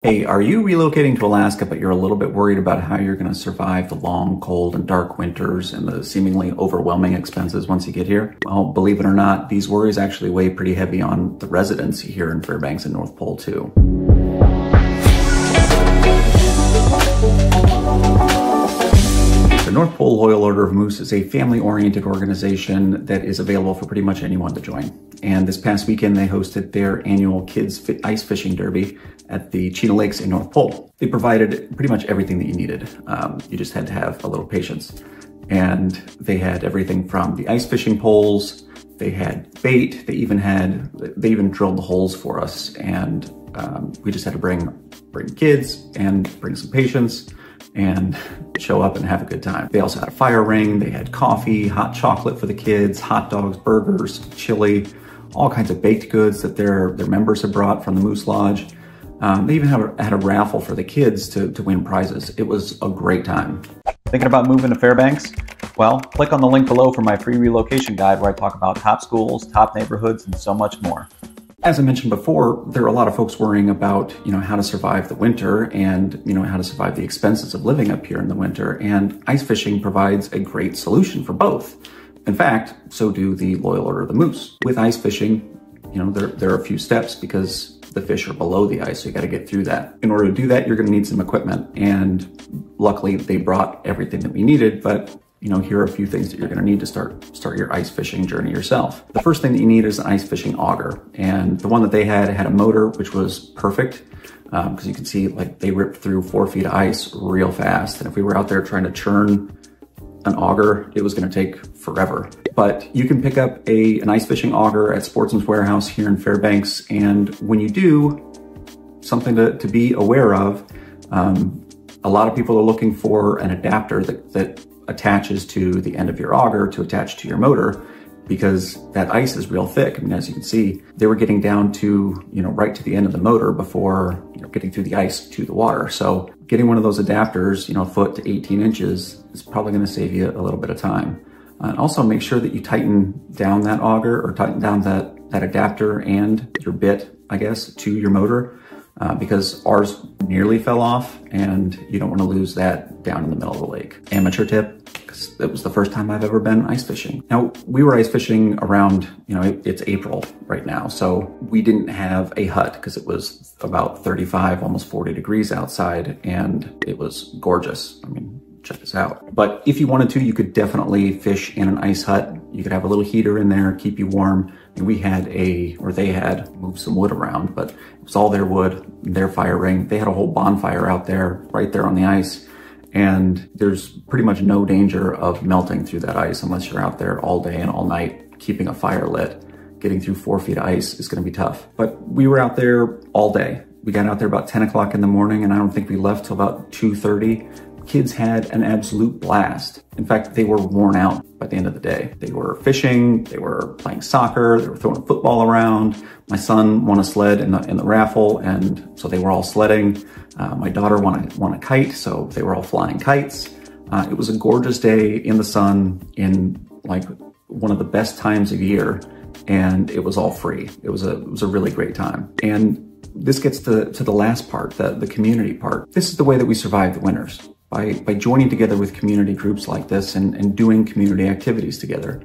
Hey, are you relocating to Alaska, but you're a little bit worried about how you're going to survive the long, cold, and dark winters and the seemingly overwhelming expenses once you get here? Well, believe it or not, these worries actually weigh pretty heavy on the residents here in Fairbanks and North Pole, too. The North Pole Loyal Order of Moose is a family-oriented organization that is available for pretty much anyone to join. And this past weekend, they hosted their annual Kids Ice Fishing Derby at the Chena Lakes in North Pole. They provided pretty much everything that you needed. You just had to have a little patience. And they had everything from the ice fishing poles, they had bait, they even drilled the holes for us. And we just had to bring kids and bring some patience and show up and have a good time. They also had a fire ring, they had coffee, hot chocolate for the kids, hot dogs, burgers, chili, all kinds of baked goods that their members had brought from the Moose Lodge. They even had a raffle for the kids to win prizes. It was a great time. Thinking about moving to Fairbanks? Well, click on the link below for my free relocation guide where I talk about top schools, top neighborhoods, and so much more. As I mentioned before, there are a lot of folks worrying about, how to survive the winter and, how to survive the expenses of living up here in the winter. And ice fishing provides a great solution for both. In fact, so do the Loyal Order of the Moose. With ice fishing, there are a few steps because the fish are below the ice, so you got to get through that. In order to do that, you're going to need some equipment. And luckily, they brought everything that we needed, but here are a few things that you're going to need to start your ice fishing journey yourself. The first thing that you need is an ice fishing auger. And the one that they had a motor, which was perfect because you can see they ripped through 4 feet of ice real fast. And if we were out there trying to churn an auger, it was going to take forever. But you can pick up an ice fishing auger at Sportsman's Warehouse here in Fairbanks. And when you do, something to be aware of, a lot of people are looking for an adapter that attaches to the end of your auger to attach to your motor, because that ice is real thick. I mean, as you can see, they were getting down to, right to the end of the motor before, getting through the ice to the water. So getting one of those adapters, a foot to 18 inches is probably going to save you a little bit of time. And also make sure that you tighten down that auger or tighten down that adapter and your bit, I guess, to your motor. Because ours nearly fell off and you don't want to lose that down in the middle of the lake. Amateur tip, because it was the first time I've ever been ice fishing. Now, we were ice fishing around, it's April right now, so we didn't have a hut because it was about 35, almost 40 degrees outside, and it was gorgeous. I mean, check this out. But if you wanted to, you could definitely fish in an ice hut. You could have a little heater in there, keep you warm. And they had moved some wood around, but it was all their wood, their fire ring. They had a whole bonfire out there, right there on the ice. And there's pretty much no danger of melting through that ice unless you're out there all day and all night, keeping a fire lit. Getting through 4 feet of ice is gonna be tough. But we were out there all day. We got out there about 10 o'clock in the morning, and I don't think we left till about 2:30. Kids had an absolute blast. In fact, they were worn out by the end of the day. They were fishing, they were playing soccer, they were throwing a football around. My son won a sled in the raffle, and so they were all sledding. My daughter won a kite, so they were all flying kites. It was a gorgeous day in the sun in one of the best times of year, and it was all free. It was a really great time. And this gets to the last part, the community part. This is the way that we survive the winters. By joining together with community groups like this and doing community activities together.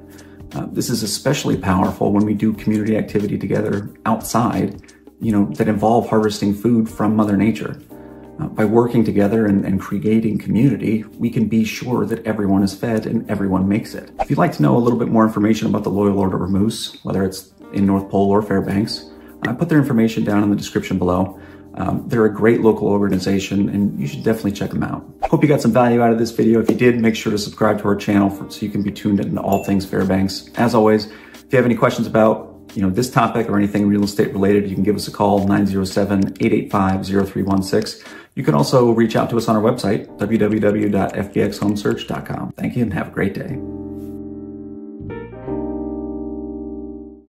This is especially powerful when we do community activity together outside, that involve harvesting food from Mother Nature. By working together and creating community, we can be sure that everyone is fed and everyone makes it. If you'd like to know a little bit more information about the Loyal Order of Moose, whether it's in North Pole or Fairbanks, I put their information down in the description below. They're a great local organization, and you should definitely check them out. Hope you got some value out of this video. If you did, make sure to subscribe to our channel so you can be tuned into all things Fairbanks. As always, if you have any questions about this topic or anything real estate related, you can give us a call, 907-885-0316. You can also reach out to us on our website, www.fbxhomesearch.com. Thank you and have a great day.